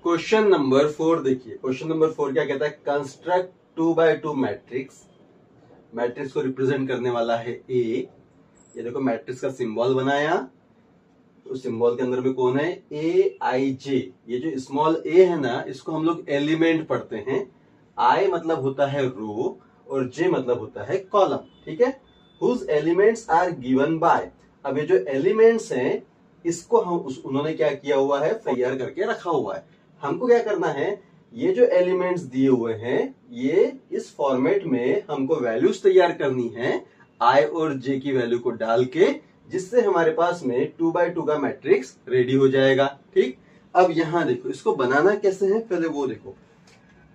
Question number 4 देखिए, question number 4 क्या कहता है, कंस्ट्रक्ट 2x2 मैट्रिक्स। मैट्रिक्स को रिप्रेजेंट करने वाला है ए। ये देखो मैट्रिक्स का सिंबल बनाया, उस सिंबल के अंदर में कौन है, ए आई जे। ये जो स्मॉल ए है ना, इसको हम लोग एलिमेंट पढ़ते हैं। आई मतलब होता है रो और जे मतलब होता है कॉलम, ठीक है। Whose elements are given by. अब ये जो एलिमेंट्स हैं इसको हम उन्होंने क्या किया हुआ है, तैयार करके रखा हुआ है। हमको क्या करना है, ये जो एलिमेंट्स दिए हुए हैं ये इस फॉर्मेट में हमको वैल्यूज तैयार करनी है, आई और जे की वैल्यू को डाल के, जिससे हमारे पास में 2x2 का मैट्रिक्स रेडी हो जाएगा, ठीक। अब यहां देखो इसको बनाना कैसे है, पहले वो देखो।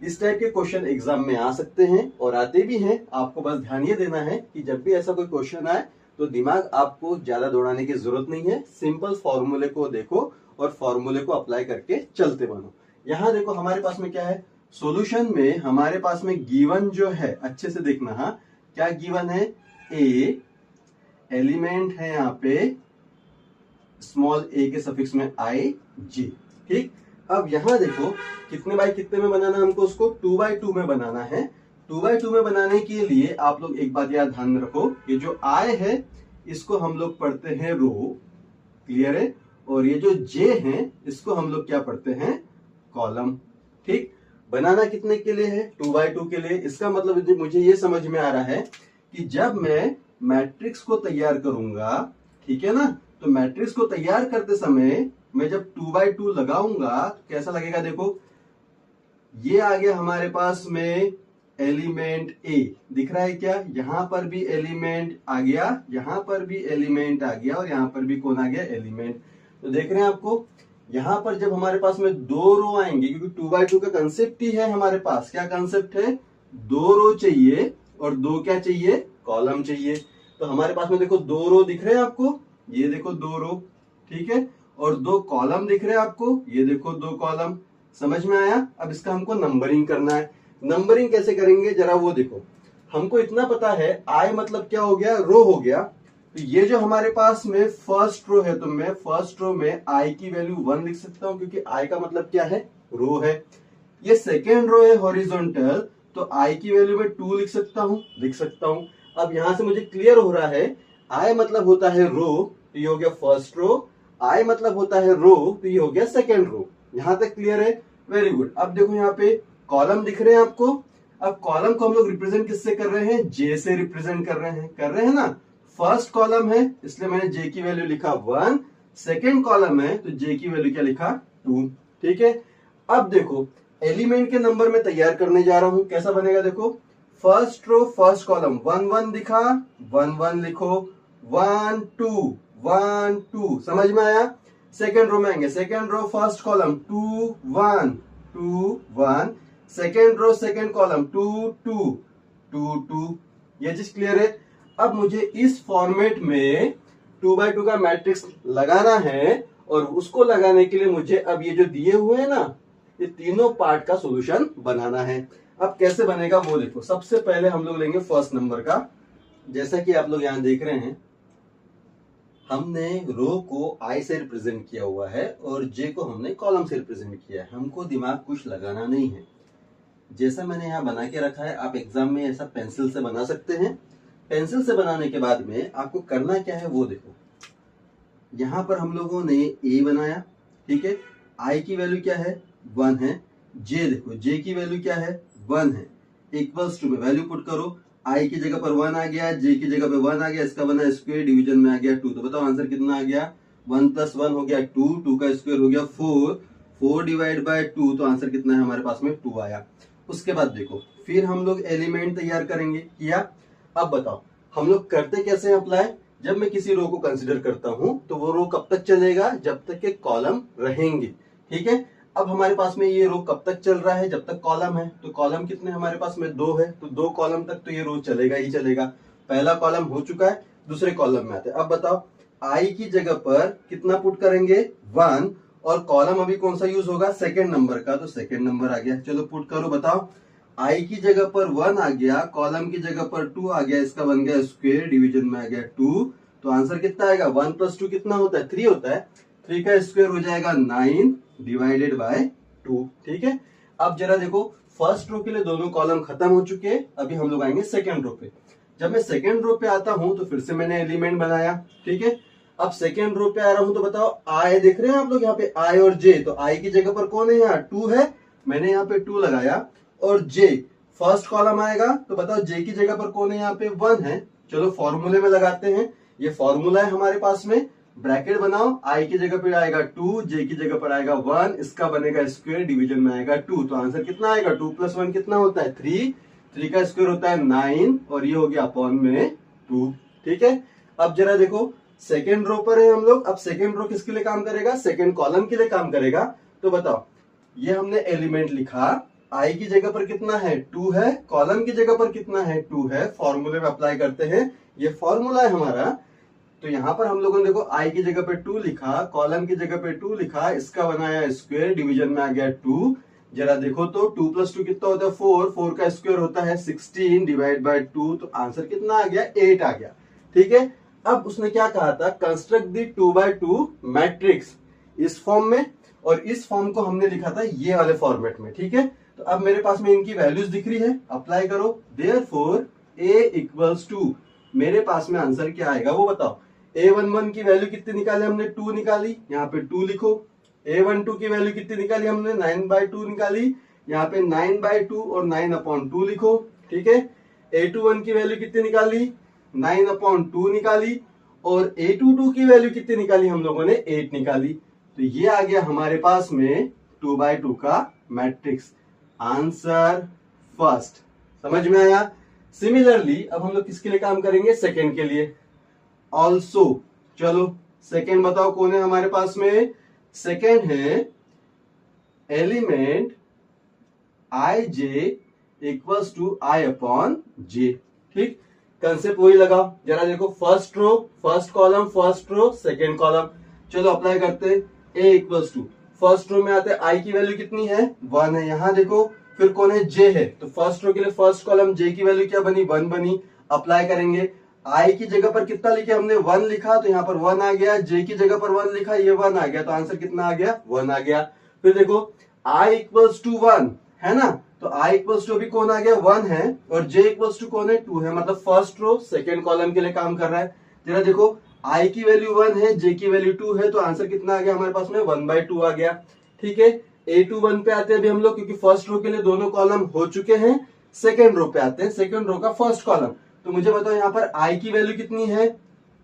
इस टाइप के क्वेश्चन एग्जाम में आ सकते हैं और आते भी हैं। आपको बस ध्यान ये देना है कि जब भी ऐसा कोई क्वेश्चन आए तो दिमाग आपको ज्यादा दौड़ाने की जरूरत नहीं है। सिंपल फॉर्मूले को देखो और फॉर्मूले को अप्लाई करके चलते बनो। यहां देखो हमारे पास में क्या है, सॉल्यूशन में हमारे पास में गिवन जो है, अच्छे से देखना, हाँ क्या गिवन है, ए, एलिमेंट है यहाँ पे स्मॉल ए के सफिक्स में आई जी, ठीक। अब यहां देखो कितने बाय कितने में बनाना है हमको, उसको 2x2 में बनाना है। 2x2 में बनाने के लिए आप लोग एक बात याद ध्यान रखो, ये जो आई है इसको हम लोग पढ़ते हैं रो, क्लियर है, और ये जो जे है इसको हम लोग क्या पढ़ते हैं, कॉलम, ठीक। बनाना कितने के लिए है, 2x2 के लिए। इसका मतलब मुझे ये समझ में आ रहा है कि जब मैं मैट्रिक्स को तैयार करूंगा, ठीक है ना, तो मैट्रिक्स को तैयार करते समय मैं जब 2x2 लगाऊंगा तो कैसा लगेगा, देखो ये आ गया हमारे पास में एलिमेंट ए, दिख रहा है क्या, यहां पर भी एलिमेंट आ गया, यहां पर भी एलिमेंट आ गया और यहां पर भी कौन आ गया, एलिमेंट। तो देख रहे हैं आपको, यहां पर जब हमारे पास में 2 रो आएंगे, क्योंकि 2x2 का कंसेप्ट ही है हमारे पास, क्या कंसेप्ट है, 2 रो चाहिए और 2 क्या चाहिए, कॉलम चाहिए। तो हमारे पास में देखो 2 रो दिख रहे हैं आपको, ये देखो 2 रो, ठीक है, और 2 कॉलम दिख रहे हैं आपको, ये देखो 2 कॉलम। समझ में आया। अब इसका हमको नंबरिंग करना है। नंबरिंग कैसे करेंगे जरा वो देखो। हमको इतना पता है आई मतलब क्या हो गया, रो हो गया। तो ये जो हमारे पास में फर्स्ट रो है, तो मैं फर्स्ट रो में आई की वैल्यू 1 लिख सकता हूं, क्योंकि आई का मतलब क्या है, रो है। ये सेकेंड रो है हॉरिजॉन्टल, तो आई की वैल्यू में 2 लिख सकता हूं। अब यहां से मुझे क्लियर हो रहा है, आई मतलब होता है रो, तो ये हो गया फर्स्ट रो, आई मतलब होता है रो, तो ये हो गया सेकेंड रो। यहां तक क्लियर है, वेरी गुड। अब देखो यहाँ पे कॉलम दिख रहे हैं आपको। अब कॉलम को हम लोग रिप्रेजेंट किससे कर रहे हैं, जे से रिप्रेजेंट कर रहे हैं ना। फर्स्ट कॉलम है इसलिए मैंने जे की वैल्यू लिखा 1, सेकेंड कॉलम है तो जे की वैल्यू क्या लिखा, 2, ठीक है। अब देखो एलिमेंट के नंबर में तैयार करने जा रहा हूं, कैसा बनेगा देखो, फर्स्ट रो फर्स्ट कॉलम 1 1 दिखा, 1 1 लिखो, 1 2 1 2, समझ में आया। सेकेंड रो में आएंगे, second row first column 2 1 2 1, second row second column 2 2 2 2। ये चीज क्लियर है। अब मुझे इस फॉर्मेट में 2x2 का मैट्रिक्स लगाना है और उसको लगाने के लिए मुझे अब ये जो दिए हुए हैं ना, ये तीनों पार्ट का सॉल्यूशन बनाना है। अब कैसे बनेगा वो देखो। सबसे पहले हम लोग लेंगे फर्स्ट नंबर का। जैसा कि आप लोग यहां देख रहे हैं, हमने रो को आई से रिप्रेजेंट किया हुआ है और जे को हमने कॉलम से रिप्रेजेंट किया है। हमको दिमाग कुछ लगाना नहीं है। जैसा मैंने यहाँ बना के रखा है, आप एग्जाम में ऐसा पेंसिल से बना सकते हैं। पेंसिल से बनाने के बाद में आपको करना क्या है वो देखो। यहां पर हम लोगों ने ए बनाया, ठीक है, आई की वैल्यू क्या है, 1 है। जे देखो, जे की वैल्यू क्या है, 1 है। इक्वल्स टू में वैल्यू पुट करो, आई की जगह पर 1 आ गया, जे की जगह पे 1 आ गया, इसका बना स्क्वायर, डिवीजन में आ गया 2। तो बताओ आंसर कितना आ गया, 1 + 1 हो गया 2, 2 का स्क्वायर हो गया 4, 4 डिवाइड बाय 2, तो आंसर कितना है हमारे पास में 2 आया। उसके बाद देखो फिर हम लोग एलिमेंट तैयार करेंगे, किया। अब बताओ हम लोग करते कैसे अप्लाई, जब मैं किसी रो को कंसिडर करता हूं तो वो रो कब तक चलेगा, जब तक के कॉलम रहेंगे, ठीक है। अब हमारे पास में ये रो कब तक चल रहा है, जब तक कॉलम है। तो कॉलम कितने हमारे पास में 2 है, तो 2 कॉलम तक तो ये रो चलेगा ही चलेगा। पहला कॉलम हो चुका है, दूसरे कॉलम में आते हैं। अब बताओ आई की जगह पर कितना पुट करेंगे, 1, और कॉलम अभी कौन सा यूज होगा, सेकेंड नंबर का, तो सेकेंड नंबर आ गया। चलो पुट करो, बताओ आई की जगह पर 1 आ गया, कॉलम की जगह पर 2 आ गया, इसका बन गया स्क्वायर, डिवीजन में आ गया 2। तो आंसर कितना आएगा, 1 + 2 कितना होता है, 3 होता है। 3 का स्क्वायर हो जाएगा 9 डिवाइडेड बाय 2। ठीक है, अब जरा देखो फर्स्ट रो के लिए दोनों कॉलम खत्म हो चुके हैं, अभी हम लोग आएंगे सेकेंड रो पे। जब मैं सेकेंड रो पे आता हूं तो फिर से मैंने एलिमेंट बनाया। ठीक है, अब सेकेंड रो पे आ रहा हूं तो बताओ आई देख रहे हैं आप लोग यहाँ पे आई और जे, तो आई की जगह पर कौन है, यहाँ 2 है, मैंने यहाँ पे 2 लगाया। और जे फर्स्ट कॉलम आएगा तो बताओ जे की जगह पर कौन है, यहाँ पे 1 है। चलो फॉर्मूले में लगाते हैं, ये फॉर्मूला है हमारे पास में, ब्रैकेट बनाओ, आई की जगह पर आएगा 2, जे की जगह पर आएगा 1, इसका बनेगा स्क्वायर, डिवीजन में आएगा 2, तो आंसर कितना आएगा, 2 + 1 कितना होता है 3, 3 का स्क्वायर होता है 9 और ये हो गया अपॉन में 2। ठीक है, अब जरा देखो सेकेंड रो पर है हम लोग, अब सेकेंड रो किसके लिए काम करेगा, सेकेंड कॉलम के लिए काम करेगा। तो बताओ ये हमने एलिमेंट लिखा, आई की जगह पर कितना है 2 है, कॉलम की जगह पर कितना है 2 है, फॉर्मूले में अप्लाई करते हैं, ये फॉर्मूला है हमारा। तो यहाँ पर हम लोगों ने देखो आई की जगह पे 2 लिखा, कॉलम की जगह पे 2 लिखा, इसका बनाया स्क्वायर, डिवीजन में आ गया 2। जरा देखो तो 2 + 2 कितना होता है 4, 4 का स्क्वायर होता है 16 डिवाइड बाय 2, तो आंसर कितना आ गया 8 आ गया। ठीक है, अब उसने क्या कहा था, कंस्ट्रक्ट दी 2x2 मैट्रिक्स इस फॉर्म में, और इस फॉर्म को हमने लिखा था ये वाले फॉर्मेट में। ठीक है, तो अब मेरे पास में इनकी वैल्यूज दिख रही है, अप्लाई करो, देयरफॉर a = 2, मेरे पास में आंसर क्या आएगा वो बताओ। a11 की वैल्यू कितनी निकाली हमने, 2 निकाली, यहाँ पे 2 लिखो। a12 की वैल्यू कितनी निकाली हमने, 9/2 निकाली, यहाँ पे 9/2 और 9/2 लिखो। ठीक है, a21 की वैल्यू कितनी निकाली, 9/2 निकाली, और a22 की वैल्यू कितनी निकाली हम लोगों ने, 8 निकाली। तो ये आ गया हमारे पास में 2x2 का मैट्रिक्स, आंसर फर्स्ट। समझ में आया। सिमिलरली अब हम लोग किसके लिए काम करेंगे, सेकेंड के लिए ऑल्सो। चलो सेकेंड बताओ कौन है हमारे पास में, सेकेंड है element i j equals to i upon j. ठीक, कंसेप्ट वही लगाओ। जरा देखो first row first column, first row second column, चलो अप्लाई करते हैं। A equals to first row में आते हैं, आई की वैल्यू कितनी है 1 है, यहाँ देखो फिर कौन है जे है, तो फर्स्ट रो के लिए फर्स्ट कॉलम जे की वैल्यू क्या बनी 1 बनी, अप्लाई करेंगे। आई की जगह पर कितना लिखे हमने 1 लिखा, तो यहाँ पर 1 आ गया, जे की जगह पर 1 लिखा, ये 1 आ गया, तो आंसर कितना आ गया 1 आ गया। फिर देखो आई इक्वल्स टू 1 है ना, तो आई इक्वल्स टू अभी कौन आ गया 1 है, और जे इक्वल्स टू कौन है 2 है, मतलब फर्स्ट रो सेकेंड कॉलम के लिए काम कर रहा है। जरा देखो आई की वैल्यू 1 है, जे की वैल्यू 2 है, तो आंसर कितना आ गया हमारे पास में 1/2 आ गया। ठीक है, a21 पे आते हैं अभी हम लोग, क्योंकि फर्स्ट रो के लिए दोनों कॉलम हो चुके हैं। सेकेंड रो पे आते हैं, सेकेंड रो का फर्स्ट कॉलम, तो मुझे बताओ यहाँ पर i की वैल्यू कितनी है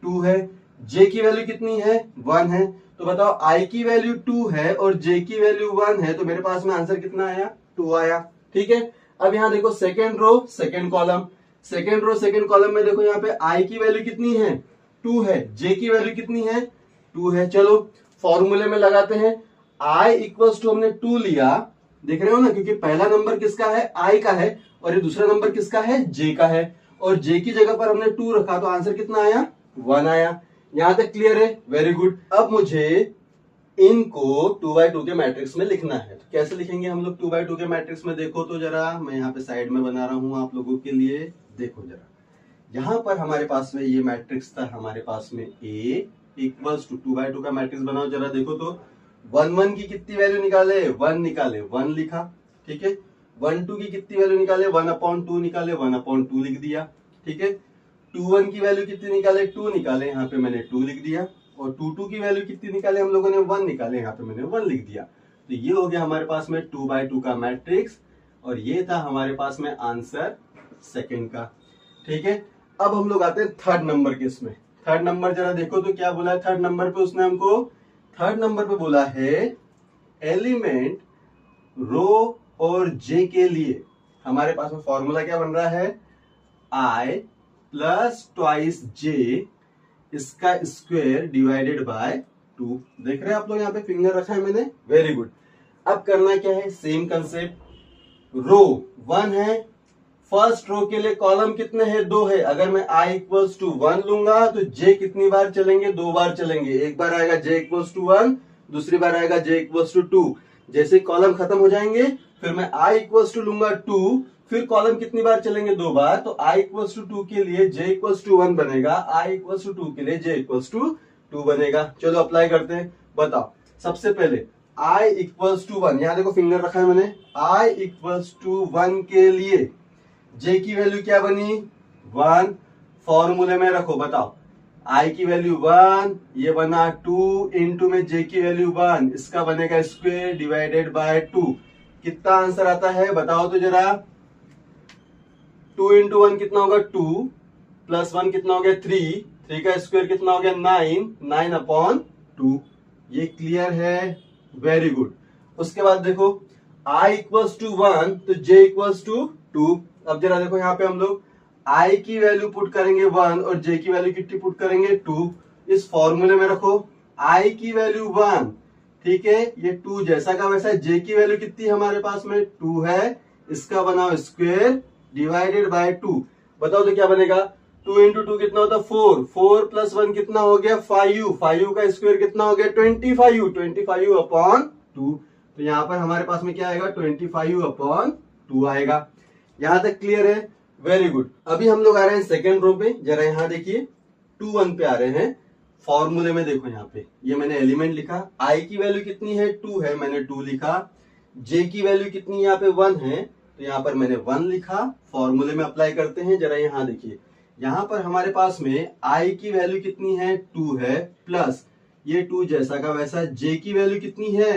2 है, j की वैल्यू कितनी है 1 है, तो बताओ i की वैल्यू 2 है और j की वैल्यू 1 है, तो मेरे पास में आंसर कितना आया 2 आया। ठीक है, अब यहाँ देखो second row second column, second row second column में देखो यहाँ पे i की वैल्यू कितनी है 2 है, j की वैल्यू कितनी है 2 है। चलो फॉर्मूले में लगाते हैं, i इक्वल्स टू हमने 2 लिया, देख रहे हो ना, क्योंकि पहला नंबर किसका है i का है, और ये दूसरा नंबर किसका है j का है, और j की जगह पर हमने 2 रखा, तो आंसर कितना आया 1 आया। यहां तक क्लियर है, वेरी गुड। अब मुझे इनको 2x2 के मैट्रिक्स में लिखना है, तो कैसे लिखेंगे हम लोग 2x2 के मैट्रिक्स में, देखो तो जरा मैं यहाँ पे साइड में बना रहा हूं आप लोगों के लिए, देखो जरा यहाँ पर हमारे पास में ये मैट्रिक्स था, हमारे पास में a इक्वल्स टू 2x2 का मैट्रिक्स बनाओ, जरा देखो तो 1 की कितनी वैल्यू निकाले 1 निकाले 1 लिखा। ठीक है, 1 की कितनी वैल्यू निकाले 1/2 निकाले 1/2 लिख दिया। ठीक है, 2 की वैल्यू कितनी निकाले 2 निकाले, यहाँ पे मैंने 2 लिख दिया, और 2 की वैल्यू कितनी निकाले हम लोगों ने 1 निकाले, यहाँ पे मैंने 1 लिख दिया। तो ये हो गया हमारे पास में 2x2 का मैट्रिक्स, और ये था हमारे पास में आंसर सेकेंड का। ठीक है, अब हम लोग आते हैं थर्ड नंबर के इसमें। थर्ड नंबर जरा देखो तो क्या बोला है थर्ड नंबर पे उसने हमको, थर्ड नंबर पे बोला है एलिमेंट रो और जे के लिए हमारे पास में फॉर्मूला क्या बन रहा है, i प्लस ट्वाइस जे इसका स्क्वायर डिवाइडेड बाय 2। देख रहे हैं आप लोग, यहाँ पे फिंगर रखा है मैंने, वेरी गुड। अब करना क्या है, सेम कंसेप्ट, रो 1 है, फर्स्ट रो के लिए कॉलम कितने हैं 2 है, अगर मैं i इक्वल्स टू 1 लूंगा तो j कितनी बार चलेंगे 2 बार चलेंगे, एक बार आएगा j इक्वल्स टू 1, दूसरी बार आएगा j इक्वल्स टू 2। जैसे कॉलम खत्म हो जाएंगे फिर मैं i इक्वल्स टू लूंगा 2, फिर कॉलम कितनी बार चलेंगे 2 बार, तो i इक्वल्स टू 2 के लिए j इक्वल्स टू 1 बनेगा, i इक्वल्स टू 2 के लिए j इक्वल्स टू 2 बनेगा। चलो अप्लाई करते हैं, बताओ सबसे पहले i इक्वल्स टू 1, यहां देखो फिंगर रखा है मैंने, i इक्वल्स टू 1 के लिए j की वैल्यू क्या बनी 1, फॉर्मूले में रखो, बताओ i की वैल्यू 1, ये बना 2 इंटू में j की वैल्यू 1, इसका बनेगा स्क्वायर डिवाइडेड बाय 2। कितना आंसर आता है बताओ तो जरा। 2 इंटू 1 कितना होगा 2, प्लस 1 कितना हो गया 3, 3 का स्क्वायर कितना हो गया 9, 9 अपॉन 2। ये क्लियर है, वेरी गुड। उसके बाद देखो i इक्वल्स टू 1 तो j इक्वल्स टू 2। अब जरा देखो यहाँ पे हम लोग i की वैल्यू पुट करेंगे 1 और j की वैल्यू कितनी पुट करेंगे 2। इस फॉर्मूले में रखो i की वैल्यू 1, ठीक है, ये 2 जैसा का वैसा, j की वैल्यू कितनी हमारे पास में 2 है, इसका बनाओ स्क्वायर डिवाइडेड बाय 2। बताओ तो क्या बनेगा 2 इंटू 2 कितना होता है 4, 4 प्लस 1 कितना हो गया 5, 5 का स्क्वायर कितना हो गया 25, 25 अपॉन 2। तो यहाँ पर हमारे पास में क्या आएगा 25 अपॉन 2 आएगा। यहां तक क्लियर है, वेरी गुड। अभी हम लोग आ रहे हैं सेकेंड रो पे, जरा यहाँ देखिए 2 1 पे आ रहे हैं। फॉर्मूले में देखो यहाँ पे ये मैंने एलिमेंट लिखा, i की वैल्यू कितनी है 2 है, मैंने 2 लिखा, j की वैल्यू कितनी यहाँ पे 1 है, तो यहाँ पर मैंने 1 लिखा। फॉर्मूले में अप्लाई करते हैं, जरा यहाँ देखिए यहाँ पर हमारे पास में i की वैल्यू कितनी है 2 है, प्लस ये 2 जैसा का वैसा, j की वैल्यू कितनी है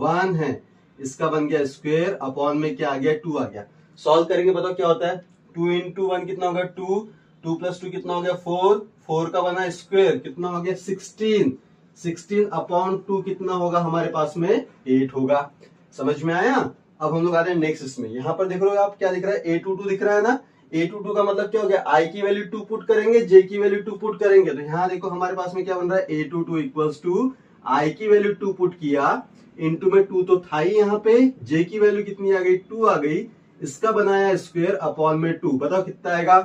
1 है, इसका बन गया स्क्वायर, अपॉन में क्या आ गया 2 आ गया। सॉल्व करेंगे बताओ क्या होता है 2 इंटू 1 कितना होगा 2, 2 प्लस 2 कितना हो गया 4, 4 का बना स्क्वायर कितना हो गया 16, 16 अपॉन 2 कितना होगा हमारे पास में 8 होगा। समझ में आया। अब हम लोग आ रहे हैं नेक्स्ट इसमें, यहाँ पर देख रहे हो आप क्या दिख रहा है a22 दिख रहा है ना, a22 का मतलब क्या हो गया i की वैल्यू 2 पुट करेंगे, j की वैल्यू 2 पुट करेंगे, तो यहाँ देखो हमारे पास में क्या बन रहा है a22 इक्वल्स टू i की वैल्यू 2 पुट किया, इंटू में 2 तो था ही यहाँ पे, j की वैल्यू कितनी आ गई 2 आ गई, इसका बनाया स्क्वायर अपॉन में 2। बताओ कितना आएगा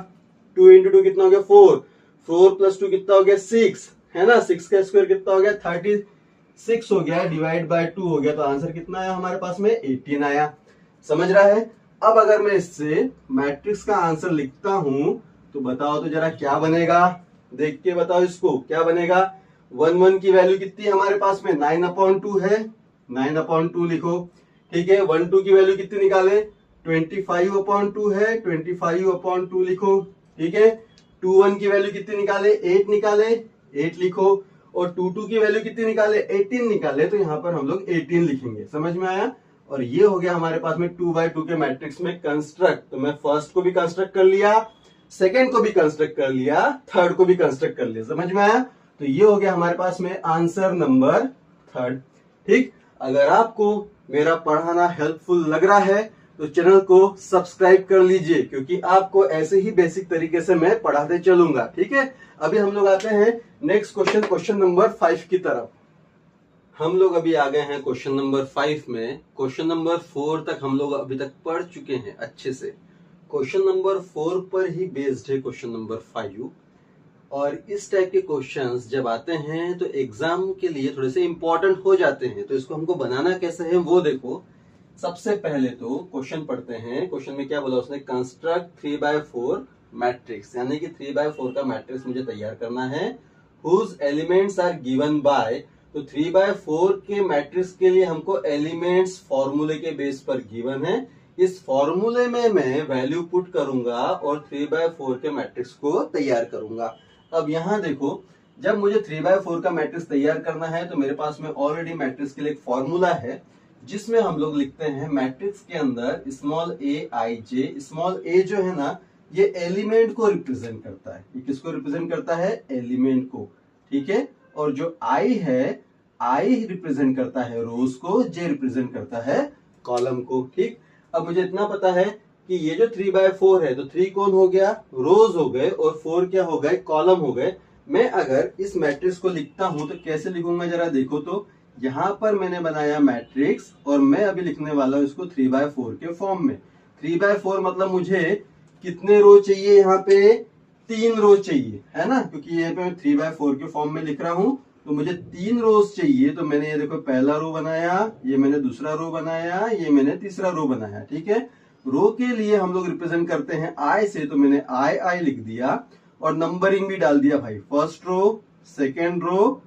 2 इंटू 2 कितना हो गया 4, 4 प्लस 2 कितना हो गया 6 है ना, 6 का स्क्वायर कितना हो गया 36 हो गया, डिवाइड बाय 2 हो गया, तो आंसर कितना आया हमारे पास में 18 आया। समझ रहा है। अब अगर मैं इससे मैट्रिक्स का आंसर लिखता हूं तो बताओ तो जरा क्या बनेगा, देख के बताओ इसको क्या बनेगा। 1 1 की वैल्यू कितनी है हमारे पास में 9 अपॉन 2 है, 9 अपॉन 2 लिखो, ठीक है। 1 2 की वैल्यू कितनी निकाले 25 अपॉन 2 है, 25 अपॉन 2 लिखो, ठीक है। 2 1 की वैल्यू कितनी निकाले 8 निकाले, 8 लिखो, और 2 2 की वैल्यू कितनी निकाले 18 निकाले, तो यहाँ पर हम लोग 18 लिखेंगे। समझ में आया। और ये हो गया हमारे पास में 2 बाय 2 के मैट्रिक्स में कंस्ट्रक्ट। तो मैं फर्स्ट को भी कंस्ट्रक्ट कर लिया, सेकंड को भी कंस्ट्रक्ट कर लिया, थर्ड को भी कंस्ट्रक्ट कर लिया। समझ में आया। तो ये हो गया हमारे पास में आंसर नंबर 3। ठीक। अगर आपको मेरा पढ़ाना हेल्पफुल लग रहा है तो चैनल को सब्सक्राइब कर लीजिए, क्योंकि आपको ऐसे ही बेसिक तरीके से मैं पढ़ाते चलूंगा। ठीक है। अभी हम लोग आते हैं नेक्स्ट क्वेश्चन, क्वेश्चन नंबर 5 की तरफ। हम लोग अभी आ गए हैं क्वेश्चन नंबर 5 में। क्वेश्चन नंबर 4 तक हम लोग अभी तक पढ़ चुके हैं अच्छे से। क्वेश्चन नंबर 4 पर ही बेस्ड है क्वेश्चन नंबर 5। और इस टाइप के क्वेश्चंस जब आते हैं तो एग्जाम के लिए थोड़े से इंपॉर्टेंट हो जाते हैं। तो इसको हमको बनाना कैसे है वो देखो। सबसे पहले तो क्वेश्चन पढ़ते हैं। क्वेश्चन में क्या बोला उसने, कंस्ट्रक्ट 3/4 मैट्रिक्स, यानी कि 3/4 का मैट्रिक्स मुझे तैयार करना है। Whose elements are given by, तो 3/4 के मैट्रिक्स के लिए हमको एलिमेंट्स फॉर्मूले के बेस पर गिवन है। इस फॉर्मूले में मैं वैल्यू पुट करूंगा और 3/4 के मैट्रिक्स को तैयार करूंगा। अब यहाँ देखो, जब मुझे 3/4 का मैट्रिक्स तैयार करना है तो मेरे पास में ऑलरेडी मैट्रिक्स के लिए एक फॉर्मूला है, जिसमें हम लोग लिखते हैं मैट्रिक्स के अंदर स्मॉल ए आई जे। स्मॉल ए जो है ना, ये एलिमेंट को रिप्रेजेंट करता है। ये किसको रिप्रेजेंट करता है, एलिमेंट को। ठीक है। और जो आई है, आई रिप्रेजेंट करता है रोज को, जे रिप्रेजेंट करता है कॉलम को। ठीक। अब मुझे इतना पता है कि ये जो 3/4 है, तो 3 कौन हो गया, रोज हो गए, और 4 क्या हो गए, कॉलम हो गए। मैं अगर इस मैट्रिक्स को लिखता हूं तो कैसे लिखूंगा जरा देखो। तो यहां पर मैंने बनाया मैट्रिक्स, और मैं अभी लिखने वाला हूं इसको 3/4 के फॉर्म में। 3/4 मतलब मुझे कितने रो चाहिए, यहाँ पे 3 रो चाहिए, है ना, क्योंकि ये पे मैं 3/4 के फॉर्म में लिख रहा हूं, तो मुझे 3 रोज चाहिए। तो मैंने ये देखो पहला रो बनाया, ये मैंने दूसरा रो बनाया, ये मैंने तीसरा रो बनाया। ठीक है। रो के लिए हम लोग रिप्रेजेंट करते हैं आई से, तो मैंने आई लिख दिया, और नंबरिंग भी डाल दिया भाई, first row, second row,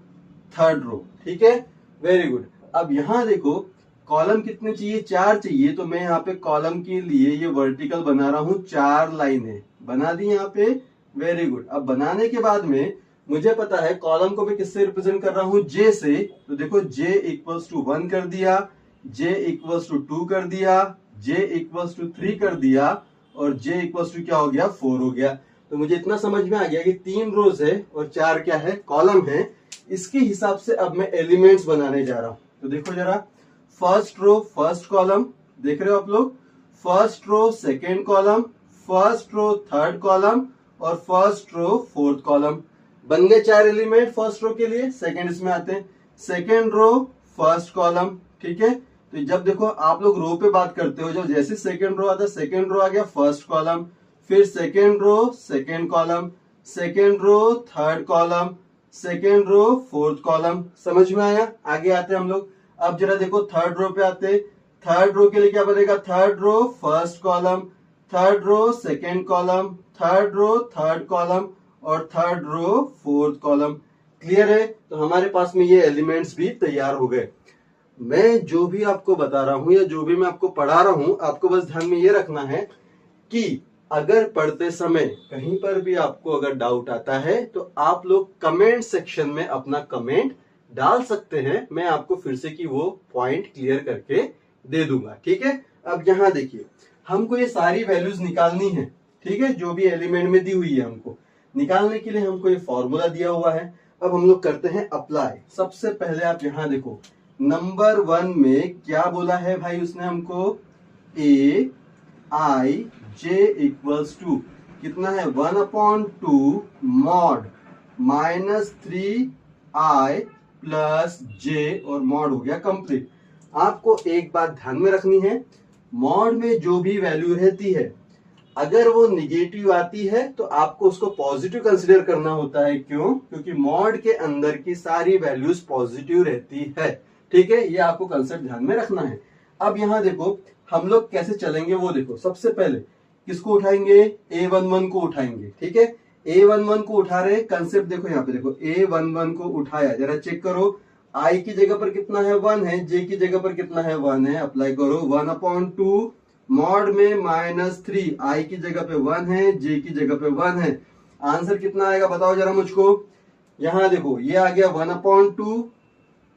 third row. ठीक है। Very good. अब यहाँ देखो कॉलम कितने चाहिए, 4 चाहिए, तो मैं यहाँ पे कॉलम के लिए ये वर्टिकल बना रहा हूं, 4 लाइन है, बना दी यहाँ पे, वेरी गुड। अब बनाने के बाद में मुझे पता है कॉलम को मैं किससे रिप्रेजेंट कर रहा हूं, जे से, तो देखो j इक्वल्स टू 1 कर दिया, j इक्वल्स टू 2 कर दिया, j इक्वल्स टू 3 कर दिया, और j इक्वल्स टू क्या हो गया, 4 हो गया। तो मुझे इतना समझ में आ गया कि 3 रोज है और 4 क्या है, कॉलम है। इसके हिसाब से अब मैं एलिमेंट्स बनाने जा रहा हूं। तो देखो जरा, फर्स्ट रो फर्स्ट कॉलम, देख रहे हो आप लोग, first row second column, first row third column, और फर्स्ट रो फोर्थ कॉलम। बन गए 4 एलिमेंट फर्स्ट रो के लिए। सेकेंड इसमें आते हैं, सेकेंड रो फर्स्ट कॉलम, ठीक है। तो जब देखो आप लोग रो पे बात करते हो, जब जैसे सेकेंड रो आता है, सेकेंड रो आ गया फर्स्ट कॉलम, फिर second row second column, second row third column, second row fourth column. समझ में आया? आगे आते हैं हम लोग। अब जरा देखो थर्ड रो पे आते, थर्ड रो के लिए क्या बनेगा, third row first column, third row second column, third row third column, और third row fourth column. Clear है? तो हमारे पास में ये एलिमेंट्स भी तैयार हो गए। मैं जो भी आपको बता रहा हूं या जो भी मैं आपको पढ़ा रहा हूं, आपको बस ध्यान में ये रखना है कि अगर पढ़ते समय कहीं पर भी आपको अगर डाउट आता है तो आप लोग कमेंट सेक्शन में अपना कमेंट डाल सकते हैं। मैं आपको फिर से की वो पॉइंट क्लियर करके दे दूंगा, ठीक है। अब यहाँ देखिए, हमको ये सारी वैल्यूज निकालनी है, ठीक है, जो भी एलिमेंट में दी हुई है हमको निकालने के लिए हमको ये फॉर्मूला दिया हुआ है। अब हम लोग करते हैं अप्लाई। सबसे पहले आप यहाँ देखो, नंबर 1 में क्या बोला है भाई उसने हमको, ए आई जे इक्वल्स टू कितना है, 1/2 मॉड -3i प्लस जे, और मॉड हो गया कंप्लीट। आपको एक बात ध्यान में रखनी है, मॉड में जो भी वैल्यू रहती है अगर वो निगेटिव आती है तो आपको उसको पॉजिटिव कंसीडर करना होता है। क्यों? क्योंकि मॉड के अंदर की सारी वैल्यूज पॉजिटिव रहती है, ठीक है। ये आपको कंसेप्ट ध्यान में रखना है। अब यहाँ देखो हम लोग कैसे चलेंगे वो देखो। सबसे पहले किसको उठाएंगे, a11 को उठाएंगे, ठीक है। a11 को उठा रहे, कंसेप्ट देखो यहाँ पे देखो, a11 को उठाया, जरा चेक करो, i की जगह पर कितना है 1 है, j की जगह पर कितना है 1 है, अप्लाई करो 1/2 मॉड में -3, i की जगह पे 1 है, j की जगह पे 1 है। आंसर कितना आएगा बताओ जरा मुझको। यहाँ देखो ये आ गया 1/2,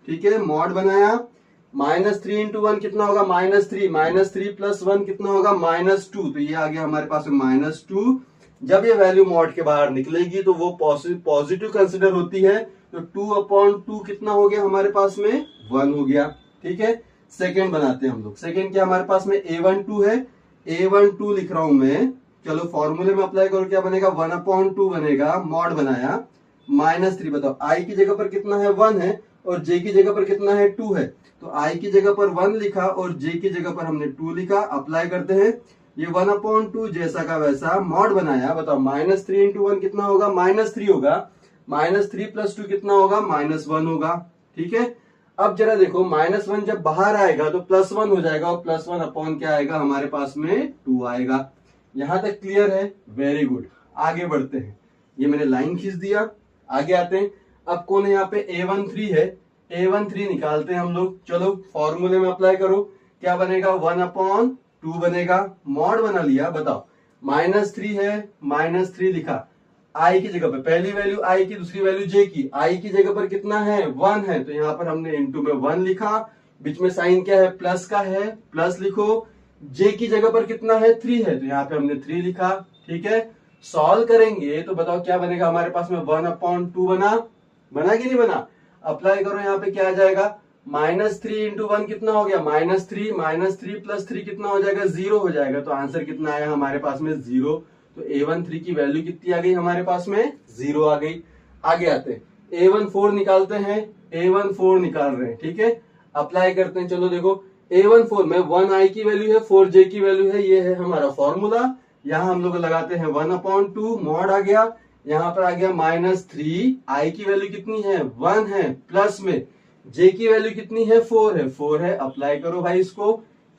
ठीक है, मॉड बनाया, -3 इंटू 1 कितना होगा, -3, -3 प्लस 1 कितना होगा, -2, तो ये आ गया हमारे पास में -2। जब ये वैल्यू मॉड के बाहर निकलेगी तो वो पॉजिटिव कंसिडर होती है, तो 2/2 कितना हो गया हमारे पास में, 1 हो गया, ठीक है। सेकेंड बनाते हैं हम लोग। सेकेंड क्या हमारे पास में a12 है, a12 लिख रहा हूं मैं, चलो फॉर्मूले में अप्लाई करो, क्या बनेगा 1/2 बनेगा, मॉड बनाया, -3, बताओ i की जगह पर कितना है 1 है, और j की जगह पर कितना है 2 है, तो i की जगह पर 1 लिखा और j की जगह पर हमने 2 लिखा। अप्लाई करते हैं, ये 1/2 जैसा का वैसा मॉड बनाया, बताओ -3 इंटू 1 कितना होगा, -3 होगा, -3 प्लस 2 कितना होगा, -1 होगा, ठीक है। अब जरा देखो, -1 जब बाहर आएगा तो +1 हो जाएगा, और +1 अपॉन क्या आएगा हमारे पास में 2 आएगा। यहां तक क्लियर है? Very good. आगे बढ़ते हैं, ये मैंने लाइन खींच दिया, आगे आते हैं। अब कौन है यहाँ पे, a13 है, a13 निकालते हैं हम लोग। चलो फॉर्मूले में अप्लाई करो, क्या बनेगा 1/2 बनेगा, मॉड बना लिया, बताओ -3 है, -3 लिखा, i की जगह पर पहली वैल्यू i की, दूसरी वैल्यू j की, i की जगह पर कितना है 1 है, तो यहाँ पर हमने इंटू में 1 लिखा, बीच में साइन क्या है, प्लस का है, प्लस लिखो। j की जगह पर कितना है 3 है, तो यहाँ पे हमने 3 लिखा, ठीक है। सॉल्व करेंगे तो बताओ क्या बनेगा हमारे पास में, 1/2 बना कि नहीं बना। अप्लाई करो, यहाँ पे क्या आ जाएगा, -3 इंटू 1 कितना हो गया, -3 प्लस 3 कितना हो जाएगा, 0 हो जाएगा। तो आंसर कितना आया हमारे पास में, 0। तो a13 की वैल्यू कितनी आ गई हमारे पास में, 0 आ गई। आगे आते हैं, a14 निकालते हैं, a14 निकाल रहे हैं, ठीक है। अप्लाई करते हैं, चलो देखो a14 में 1i की वैल्यू है, 4j की वैल्यू है, ये है हमारा फॉर्मूला। यहाँ हम लोग लगाते हैं 1/2, मॉड आ गया, यहाँ पर आ गया -3, i की वैल्यू कितनी है 1 है, प्लस में j की वैल्यू कितनी है 4 है, अप्लाई करो भाई इसको,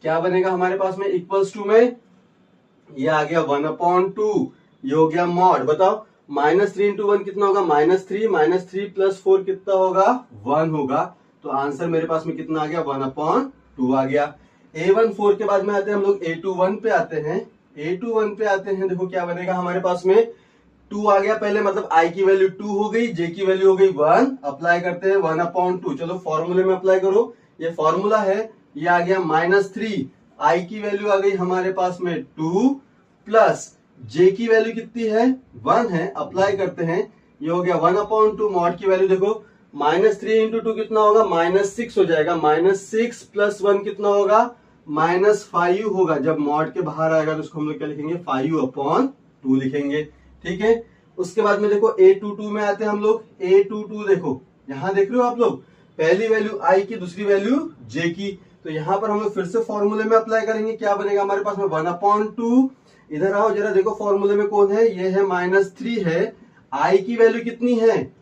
क्या बनेगा हमारे पास में, इक्वल्स टू में ये आ गया 1/2, ये हो गया मॉड। बताओ -3 इंटू 1 कितना होगा, -3 प्लस 4 कितना होगा, 1 होगा। तो आंसर मेरे पास में कितना आ गया 1/2 आ गया। A14 के बाद में आते हैं हम लोग A21 पे आते हैं। A21 पे आते हैं, देखो क्या बनेगा हमारे पास में 2 आ गया पहले, मतलब I की वैल्यू 2 हो गई, J की वैल्यू हो गई 1, अप्लाई करते हैं 1/2। चलो फॉर्मूले में अप्लाई करो, ये फॉर्मूला है, ये आ गया -3, I की वैल्यू आ गई हमारे पास में 2 प्लस J की वैल्यू कितनी है 1 है, अप्लाई करते हैं, ये हो गया 1/2। मॉड की वैल्यू देखो -3 इंटू 2 कितना होगा -6 हो जाएगा, -6 प्लस 1 कितना होगा -5 होगा। जब मॉड के बाहर आएगा तो उसको हम लोग क्या लिखेंगे 5/2 लिखेंगे, ठीक है। उसके बाद में देखो A22 में आते हैं हम लोग। A22 देखो यहां देख रहे हो आप लोग, पहली वैल्यू I की, दूसरी वैल्यू J की, तो यहां पर हम लोग फिर से फॉर्मूले में अप्लाई करेंगे, क्या बनेगा हमारे पास में 1/2। इधर आओ जरा, देखो फॉर्मूले में कौन है, ये है -3 है, I की वैल्यू कितनी है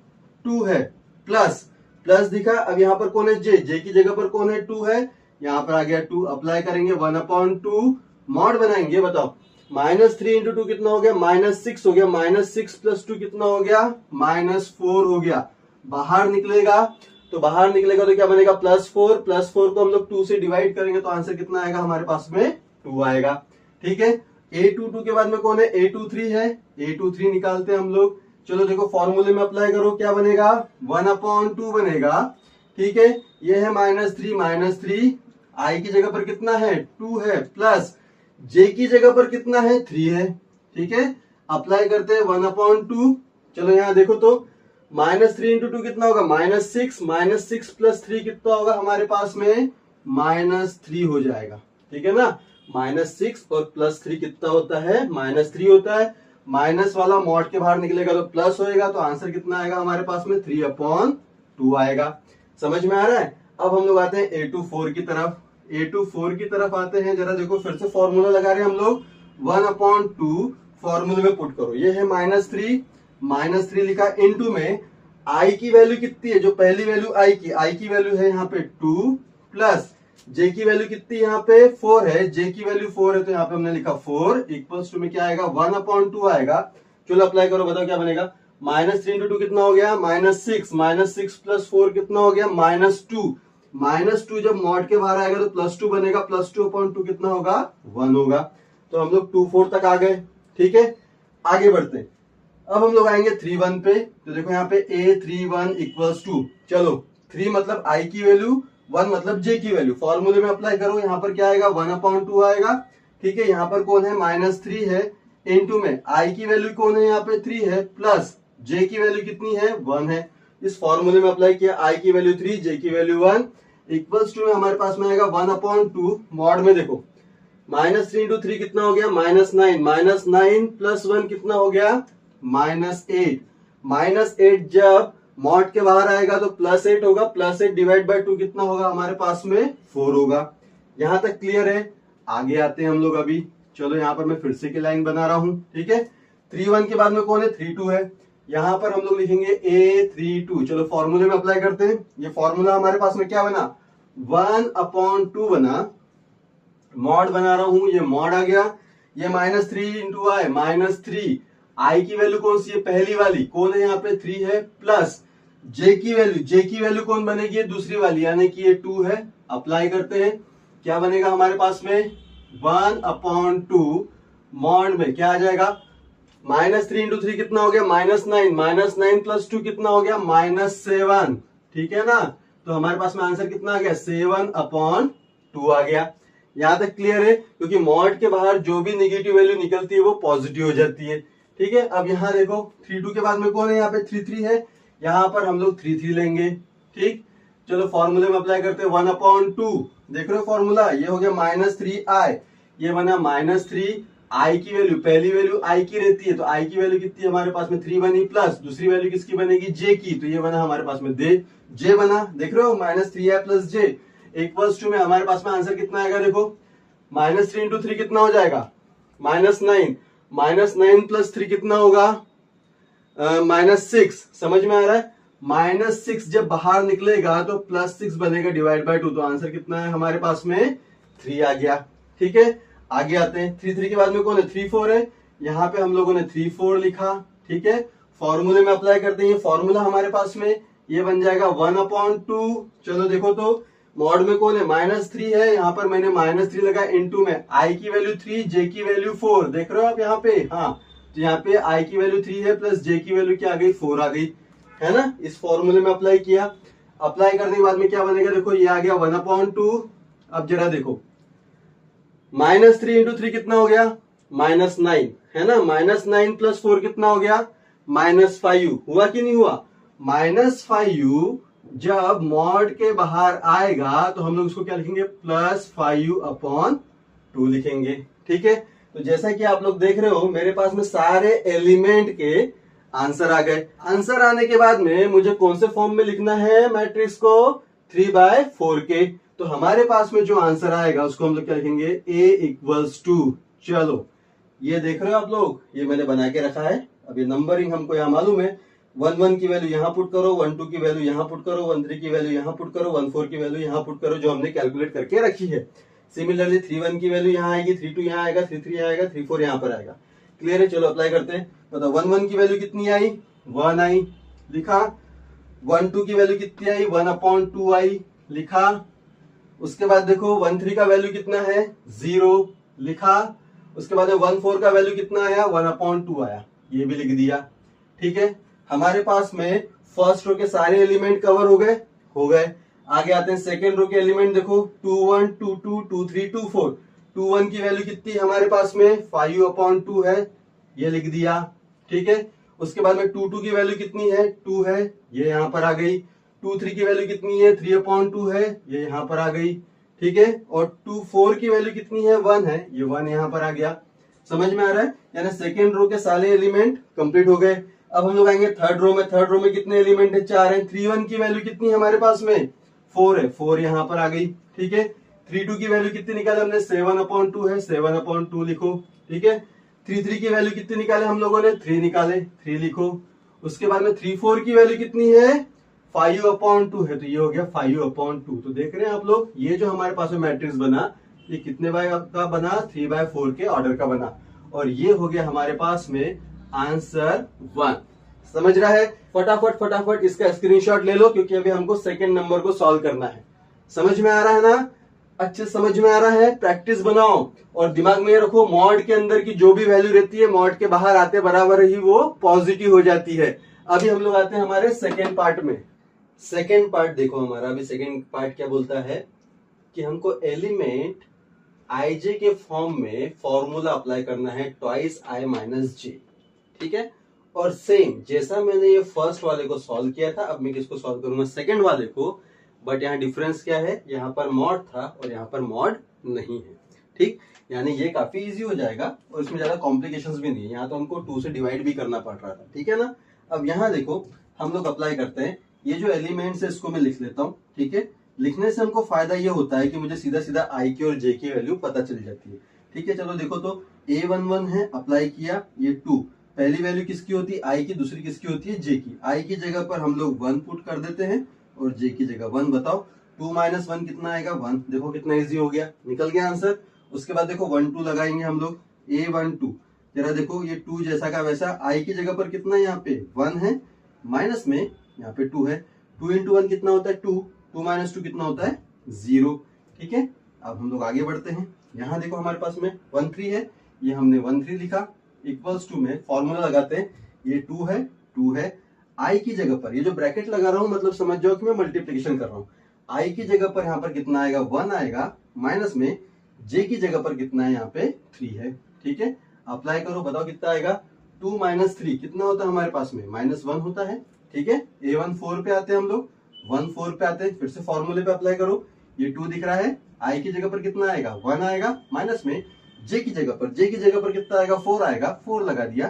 2 है, प्लस दिखा, अब यहाँ पर कौन है J की जगह पर कौन है 2 है, यहाँ पर आ गया 2, अप्लाई करेंगे 1/2, मॉड बनाएंगे, बताओ -3 इंटू 2 कितना हो गया -6 हो गया, -6 प्लस 2 कितना हो गया -4 हो गया। बाहर निकलेगा तो क्या बनेगा +4 को हम लोग 2 से डिवाइड करेंगे तो आंसर कितना आएगा हमारे पास में 2 आएगा, ठीक है। A22 के बाद में कौन है A23 है, A23 निकालते हैं हम लोग। चलो देखो फॉर्मूले में अप्लाई करो, क्या बनेगा 1/2 बनेगा, ठीक है। ये है -3 I की जगह पर कितना है 2 है, प्लस J की जगह पर कितना है 3 है, ठीक है। अप्लाई करते हैं 1/2। चलो यहाँ देखो तो -3 इंटू 2 कितना होगा -6 प्लस 3 कितना होगा हमारे पास में -3 हो जाएगा, ठीक है ना। -6 और +3 कितना होता है -3 होता है, माइनस वाला मॉड के बाहर निकलेगा तो प्लस होएगा, तो आंसर कितना आएगा हमारे पास में 3/2 आएगा। समझ में आ रहा है। अब हम लोग आते हैं A24 की तरफ। A24 की तरफ आते हैं, जरा देखो फिर से फॉर्मूला लगा रहे हैं हम लोग, 1/2 फॉर्मूले में पुट करो, ये है -3 लिखा, इनटू में I की वैल्यू कितनी है, जो पहली वैल्यू I की वैल्यू है यहाँ पे 2, प्लस J की वैल्यू कितनी यहाँ पे 4 है, J की वैल्यू 4 है तो यहाँ पे हमने लिखा 4 इक्वल्स टू में क्या आएगा 1/2 आएगा। चलो अप्लाई करो, बताओ क्या बनेगा, -3 इंटू 2 कितना हो गया -6 प्लस 4 कितना हो गया -2 जब मॉड के बाहर आएगा तो +2 बनेगा, +2/2 कितना होगा 1 होगा। तो हम लोग 2/4 तक आ गए, ठीक है। आगे बढ़ते हैं, अब हम लोग आएंगे 3/1 पे। तो देखो यहाँ पे A31 इक्वल्स टू, चलो 3 मतलब I की वैल्यू, 1 मतलब J की वैल्यू, फॉर्मूले में अप्लाई करो, यहाँ पर क्या आएगा 1/2 आएगा, ठीक है। यहाँ पर कौन है -3 है, इनटू में I की वैल्यू कौन है यहाँ पे 3 है, प्लस J की वैल्यू कितनी है 1 है। इस फॉर्मूले में अप्लाई किया, I की वैल्यू 3, J की वैल्यू 1 इक्वल्स टू में हमारे पास में आएगा 1/2। मॉड में देखो -3 इंटू 3 कितना हो गया -9 प्लस 1 कितना हो गया -8 जब मॉड के बाहर आएगा तो +8 होगा, +8 डिवाइड बाय 2 कितना होगा हमारे पास में 4 होगा। यहां तक क्लियर है। आगे आते हैं हम लोग अभी, चलो यहाँ पर मैं फिर से की लाइन बना रहा हूं, ठीक है। 3/1 के बाद में कौन है 3/2 है, यहाँ पर हम लोग लिखेंगे A32। चलो फॉर्मूले में अप्लाई करते हैं, ये फॉर्मूला हमारे पास में क्या बना 1/2 बना, मॉड बना रहा हूं, ये मॉड आ गया, ये -3 इंटू I -3, I की वैल्यू कौन सी है पहली वाली, कौन है यहाँ पे 3 है, प्लस J की वैल्यू कौन बनेगी दूसरी वाली, यानी कि ये 2 है। अप्लाई करते हैं, क्या बनेगा हमारे पास में 1/2, मॉड में क्या आ जाएगा -3 इंटू 3 कितना हो गया -9 प्लस 2 कितना हो गया -7, ठीक है ना। तो हमारे पास में आंसर कितना आ गया 7/2 आ गया। यहां तक क्लियर है, क्योंकि मॉड के बाहर जो भी नेगेटिव वैल्यू निकलती है वो पॉजिटिव हो जाती है, ठीक है। अब यहाँ देखो 3/2 के बाद में कौन है यहाँ पे 3/3 है, यहाँ पर हम लोग 3/3 लेंगे, ठीक। चलो फॉर्मूले में अप्लाई करते हैं 1/2, देख रहे हो फॉर्मूला, ये हो गया -3I, ये बना -3, I की वैल्यू, पहली वैल्यू I की रहती है तो I की वैल्यू कितनी है हमारे पास में 3 बनी, प्लस दूसरी वैल्यू किसकी बनेगी J की, तो ये बना हमारे पास में J बना, देख रहे हो -3I plus J equals to में हमारे पास में आंसर कितना आएगा, देखो -3 इंटू 3 कितना हो जाएगा -9 प्लस 3 कितना होगा -6। समझ में आ रहा है, -6 जब बाहर निकलेगा तो +6 बनेगा डिवाइड बाय 2, तो आंसर कितना है हमारे पास में 3 आ गया, ठीक है। आगे आते हैं 3/3 के बाद में कौन है 3/4 है, यहाँ पे हम लोगों ने 3/4 लिखा, ठीक है। फॉर्मूले में अप्लाई करते हैं, फॉर्मूला हमारे पास में ये बन जाएगा 1/2। चलो देखो तो मॉड में कौन है, -3 है, यहाँ पर मैंने -3 लगा इनटू में आई की वैल्यू 3, जे की वैल्यू 4, देख रहे हो आप यहाँ पे। हाँ, तो यहाँ पे आई की वैल्यू 3 है प्लस जे की वैल्यू क्या आ गई, 4 आ गई, है ना। इस फॉर्मूले में अप्लाई किया, अप्लाई करने के बाद में क्या बनेगा, देखो ये आ गया 1/2। अब जरा देखो -3 इंटू 3 कितना हो गया, -9, है ना। -9 प्लस 4 कितना हो गया, -5। हुआ कि नहीं हुआ, -5 जब मॉड के बाहर आएगा तो हम लोग उसको क्या लिखेंगे, +5/2 लिखेंगे। ठीक है, तो जैसा कि आप लोग देख रहे हो मेरे पास में सारे एलिमेंट के आंसर आ गए। आंसर आने के बाद में मुझे कौन से फॉर्म में लिखना है मैट्रिक्स को, 3/4 के। तो हमारे पास में जो आंसर आएगा उसको हम लोग क्या लिखेंगे, A = चलो ये देख रहे हो आप लोग, ये मैंने बना के रखा है। अब ये नंबरिंग हमको यहाँ मालूम है, 1 की वैल्यू यहाँ पुट करो, 1 2 की वैल्यू यहाँ पुट करो, 1 3 की वैल्यू यहाँ पुट करो, 1 4 की वैल्यू यहाँ पुट करो, जो हमने कैलकुलेट करके रखी है। सिमिलरली 3 1 की वैल्यू यहाँ आएगी, 3 2 यहाँ आएगा, 3 3 यहाँ आएगा, 3 4 यहाँ पर आएगा। क्लियर है, चलो अप्लाई करते हैं। बताओ 1 1 की वैल्यू कितनी आई, 1 आई, लिखा। 1 2 की वैल्यू कितनी आई, 1/2 आई, लिखा। उसके बाद देखो 1 3 का वैल्यू कितना है, 0, लिखा। उसके बाद 1 4 का वैल्यू कितना आया, 1/2 आया, ये भी लिख दिया। ठीक है, हमारे पास में फर्स्ट रो के सारे एलिमेंट कवर हो गए। आगे आते हैं सेकेंड रो के एलिमेंट, देखो 2 1 2 2 2 3 2 4। 2 1 की वैल्यू कितनी है हमारे पास में, 5/2 है, ये लिख दिया। ठीक है, उसके बाद में 2 2 की वैल्यू कितनी है, 2 है, ये यहां पर आ गई। 2 3 की वैल्यू कितनी है, 3/2 है, ये यहां पर आ गई। ठीक है, और 2 4 की वैल्यू कितनी है, 1 है, ये 1 यहां पर आ गया। समझ में आ रहा है, यानी सेकेंड रो के सारे एलिमेंट कंप्लीट हो गए। अब हम लोग आएंगे थर्ड रो में। थर्ड रो में कितने एलिमेंट है, 4 है। 3 1 की वैल्यू कितनी है हमारे पास में, 4 है, 4 यहां पर आ गई। ठीक है, 3 2 की वैल्यू कितनी निकाले हमने, 7/2 है, 7/2 लिखो। ठीक है, 3 3 की वैल्यू कितनी निकाले हम लोगों ने, 3 निकाले, 3 लिखो। उसके बाद में 3 4 की वैल्यू कितनी है, 5/2 है, तो ये हो गया 5/2। तो देख रहे हैं आप लोग, ये जो हमारे पास में मैट्रिक्स बना, ये कितने बाय का बना, 3/4 के ऑर्डर का बना, और ये हो गया हमारे पास में आंसर 1। समझ रहा है, फटाफट इसका स्क्रीनशॉट ले लो, क्योंकि अभी हमको सेकंड नंबर को सॉल्व करना है। समझ में आ रहा है ना, अच्छे समझ में आ रहा है, प्रैक्टिस बनाओ और दिमाग में ये रखो, मॉड के अंदर की जो भी वैल्यू रहती है मॉड के बाहर आते बराबर ही वो पॉजिटिव हो जाती है। अभी हम लोग आते हैं हमारे सेकेंड पार्ट में। सेकेंड पार्ट देखो हमारा, अभी सेकेंड पार्ट क्या बोलता है कि हमको एलिमेंट आईजे के फॉर्म में फॉर्मूला अप्लाई करना है, ट्वाइस आई माइनस जे। ठीक है, और सेम जैसा मैंने ये फर्स्ट वाले को सॉल्व किया था, अब मैं किसको सॉल्व करूंगा, सेकंड वाले को। बट यहाँ डिफरेंस क्या है, यहाँ पर मॉड था और यहाँ पर मॉड नहीं है। ठीक, यानी ये काफी इजी हो जाएगा और इसमें ज्यादा कॉम्प्लिकेशंस भी नहीं है। यहाँ तो हमको 2 से डिवाइड भी करना पड़ रहा था। ठीक है ना, अब यहाँ देखो हम लोग अप्लाई करते हैं, ये जो एलिमेंट्स है इसको मैं लिख लेता हूँ। ठीक है, लिखने से हमको फायदा ये होता है कि मुझे सीधा सीधा आई की और जे की वैल्यू पता चल जाती है। ठीक है, चलो देखो तो A11 है, अप्लाई किया, ये 2, पहली वैल्यू किसकी होती है, आई की, दूसरी किसकी होती है, जे की। आई की जगह पर हम लोग 1 पुट कर देते हैं और जे की जगह 1। बताओ 2 - 1 कितना आएगा, 1। देखो कितना इजी हो गया, निकल गया आंसर। उसके बाद देखो 1 2 लगाएंगे हम लोग, A12। जरा देखो ये 2 जैसा का वैसा, आई की जगह पर कितना यहाँ पे 1 है, माइनस में यहाँ पे 2 है। 2 × 1 कितना होता है, 2। 2 - 2 कितना होता है, 0। ठीक है, अब हम लोग आगे बढ़ते हैं। यहाँ देखो हमारे पास में 1 3 है, ये हमने 1 3 लिखा, इक्वल्स टू में फॉर्मूला लगाते हैं, ये 2 है, 2 है। आई की जगह पर ये जो ब्रैकेट लगा रहा हूं, मतलब समझ जाओ कि मैं मल्टीप्लिकेशन कर रहा हूं। आई की जगह पर यहाँ पर कितना आएगा, 1 आएगा, माइनस में जे की जगह पर कितना है, यहाँ पे 3 है। ठीक है, अप्लाई करो, बताओ कितना आएगा, 2 - 3 कितना होता है हमारे पास में, -1 होता है। ठीक है, A14 पे आते हैं हम लोग, 1 4 पे आते हैं, फिर से फॉर्मूले पे अप्लाई करो। ये 2 दिख रहा है, आई की जगह पर कितना आएगा, 1 आएगा, माइनस में जे की जगह पर कितना आएगा, 4 आएगा, 4 लगा दिया।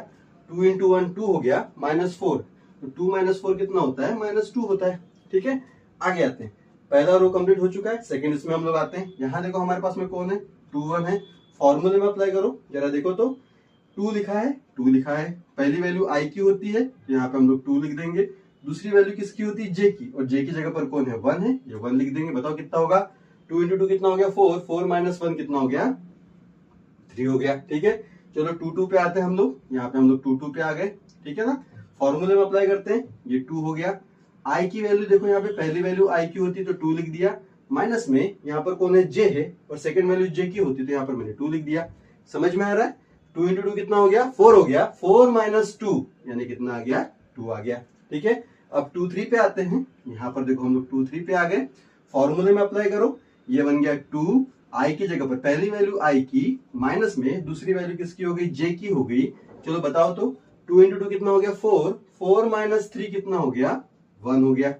2 × 1 2 हो गया, -4। तो 2 - 4 कितना होता है, -2 होता है। ठीक है, आगे आते हैं, पहला रो कंप्लीट हो चुका है, सेकंड इसमें हम लोग आते हैं। यहाँ देखो हमारे पास में कौन है, 2 1 है, फॉर्मूले में अप्लाई करो। जरा देखो तो 2 लिखा है, 2 लिखा है, पहली वैल्यू आई की होती है, यहाँ पे हम लोग 2 लिख देंगे। दूसरी वैल्यू किसकी होती है, जे की, और जे की जगह पर कौन है, 1 है, ये 1 लिख देंगे। बताओ कितना होगा, 2 × 2 कितना हो गया, 4। 4 - 1 कितना हो गया, 3 हो गया। ठीक है, चलो 2 2 पे आते हैं हम लोग, यहाँ पे हम लोग 2 2 पे आ गए। ठीक है ना, फॉर्मूले में अप्लाई करते हैं, ये 2 हो गया। आई की वैल्यू देखो, यहाँ पे पहली वैल्यू आई की होती तो 2 लिख दिया, माइनस में यहाँ पर कौन है, जे है, और सेकंड वैल्यू जे की होती तो यहाँ पर मैंने 2 लिख दिया। समझ में आ रहा है? 2 इंटू 2 कितना हो गया, 4 हो गया, 4 माइनस 2 यानी कितना आ गया, 2 आ गया। ठीक है, अब 2 3 पे आते हैं। यहाँ पर देखो हम लोग 2 3 पे आ गए, फॉर्मूले में अप्लाई करो, ये बन गया 2 आई की जगह पर पहली वैल्यू आई की, माइनस में दूसरी वैल्यू किसकी हो गई, जे की हो गई। चलो बताओ तो 2 इंटू 2 कितना हो गया, 4, 4 माइनस 3 कितना हो गया, 1 हो गया।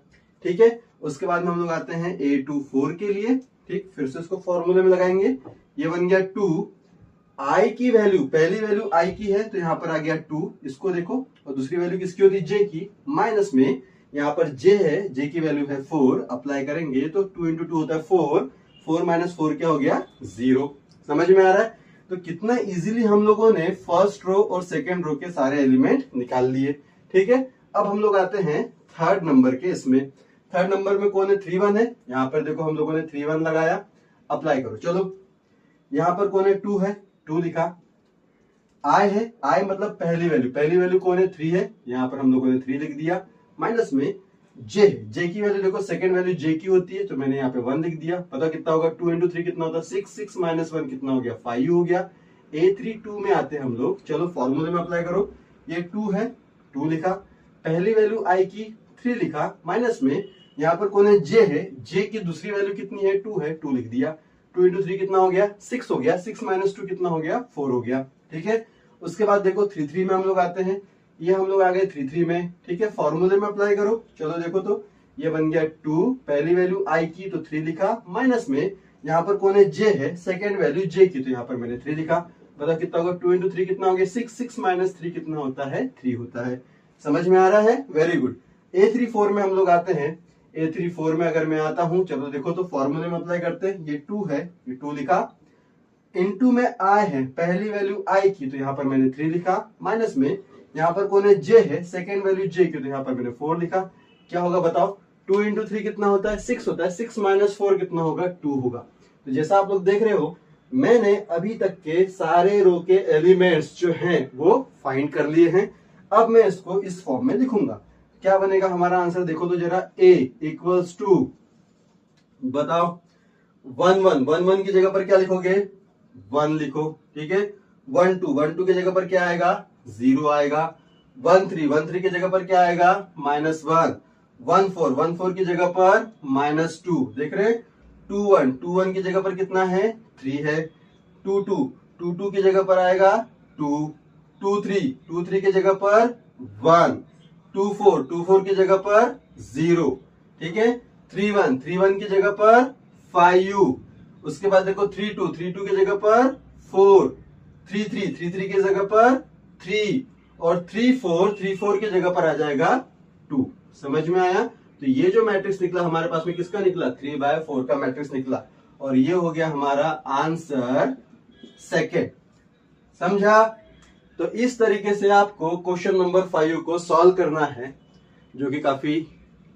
ठीक है, उसके बाद में हम लोग आते हैं A24 के लिए। ठीक, फिर से इसको फॉर्मूले में लगाएंगे, ये बन गया 2 आई की वैल्यू, पहली वैल्यू आई की है तो यहाँ पर आ गया 2, इसको देखो, और दूसरी वैल्यू किसकी होती है, जे की, माइनस में यहाँ पर जे है, जे की वैल्यू है 4, अप्लाई करेंगे तो 2 इंटू 2 होता है 4, 4 माइनस 4 क्या हो गया, 0। समझ में आ रहा है? तो कितना इजीली हम लोगों ने फर्स्ट रो और सेकंड रो के सारे एलिमेंट निकाल लिए। ठीक है, अब हम लोग आते हैं थर्ड नंबर के इसमें। थर्ड नंबर में कौन है, 3 1 है, यहाँ पर देखो हम लोगों ने 3 1 लगाया, अप्लाई करो। चलो यहाँ पर कौन है, 2 है, 2 लिखा, आई है, आई मतलब पहली वैल्यू, पहली वैल्यू कौन है, 3 है, यहाँ पर हम लोगों ने 3 लिख दिया, माइनस में जे, जे की वैल्यू देखो सेकंड वैल्यू जे की होती है तो मैंने यहाँ पे 1 लिख दिया। पता कितना होगा, 2 इंटू 3 कितना होता है, 6, 6 माइनस 1 कितना हो गया, 5 हो गया। A32 में आते हैं हम लोग, चलो फॉर्मूले में अप्लाई करो, ये 2 है, 2 लिखा, पहली वैल्यू आई की 3 लिखा, माइनस में यहाँ पर कौन है, जे है, जे की दूसरी वैल्यू कितनी है, 2 है, 2 लिख दिया। 2 इंटू 3 कितना हो गया, 6 हो गया, 6 माइनस 2 कितना हो गया, 4 हो गया। ठीक है, उसके बाद देखो 3 3 में हम लोग आते हैं, ये हम लोग आ गए 3 3 में। ठीक है, फॉर्मूले में अप्लाई करो, चलो देखो तो ये बन गया 2, पहली वैल्यू आई की तो 3 लिखा, माइनस में यहाँ पर कौन है, जे है, सेकंड वैल्यू जे की तो यहाँ पर मैंने 3 लिखा। बता कितना होगा, 2 इंटू 3 कितना हो गया, 6, 6 माइनस 3 कितना होता है, 3 होता है। समझ में आ रहा है? Very good. A34 में हम लोग आते हैं, A34 में अगर मैं आता हूं, चलो देखो तो फॉर्मूले में अप्लाई करते हैं, ये 2 है, ये 2 लिखा, इनटू में आई है, पहली वैल्यू आई की तो यहाँ पर मैंने 3 लिखा, माइनस में यहाँ पर कौन है, जे है, सेकंड वैल्यू जे की तो यहाँ पर मैंने 4 लिखा। क्या होगा बताओ, 2 इंटू 3 कितना होता है, 6 होता है, 6 माइनस 4 कितना होगा, 2 होगा। तो जैसा आप लोग देख रहे हो, मैंने अभी तक के सारे रो के एलिमेंट्स जो हैं वो फाइंड कर लिए हैं। अब मैं इसको इस फॉर्म में लिखूंगा, क्या बनेगा हमारा आंसर, देखो तो जरा, A इक्वल्स टू, बताओ 1 1, 1 1 की जगह पर क्या लिखोगे, 1 लिखो। ठीक है, 1 2, 1 2 की जगह पर क्या आएगा, 0 आएगा। 1 3, 1 3 की जगह पर क्या आएगा, -1। 1 4, 1 4 की जगह पर -2। देख रहे, 2 1, 2 1 की जगह पर कितना है, 3 है। 2 2, 2 2 की जगह पर आएगा 2। 2 3, 2 3 की जगह पर 1। 2 4, 2 4 की जगह पर 0। ठीक है, 3 1, 3 1 की जगह पर 5। उसके बाद देखो 3 2, 3 2 की जगह पर 4। 3 3, 3 3 की जगह पर 3, और 3 4, 3 4 की जगह पर आ जाएगा 2। समझ में आया? तो ये जो मैट्रिक्स निकला हमारे पास में किसका निकला, 3/4 का मैट्रिक्स निकला, और ये हो गया हमारा आंसर सेकेंड। समझा? तो इस तरीके से आपको क्वेश्चन नंबर 5 को सॉल्व करना है, जो कि काफी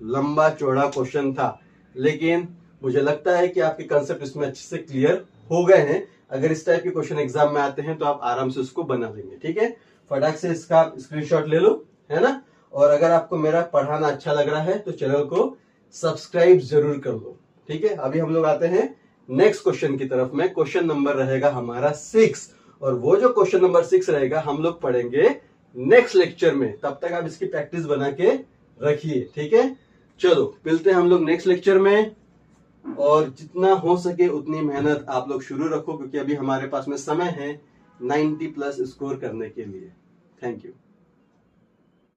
लंबा चौड़ा क्वेश्चन था, लेकिन मुझे लगता है कि आपके कंसेप्ट इसमें अच्छे से क्लियर हो गए हैं। अगर इस टाइप के क्वेश्चन एग्जाम में आते हैं तो आप आराम से उसको बना लेंगे। ठीक है, फटाक से इसका स्क्रीनशॉट ले लो, है ना। और अगर आपको मेरा पढ़ाना अच्छा लग रहा है तो चैनल को सब्सक्राइब जरूर कर लो। ठीक है, अभी हम लोग आते हैं नेक्स्ट क्वेश्चन की तरफ में। क्वेश्चन नंबर रहेगा हमारा 6, और वो जो क्वेश्चन नंबर 6 रहेगा हम लोग पढ़ेंगे नेक्स्ट लेक्चर में। तब तक आप इसकी प्रैक्टिस बना के रखिए। ठीक है, चलो मिलते हैं हम लोग नेक्स्ट लेक्चर में, और जितना हो सके उतनी मेहनत आप लोग शुरू रखो, क्योंकि अभी हमारे पास में समय है 90+ स्कोर करने के लिए। Thank you.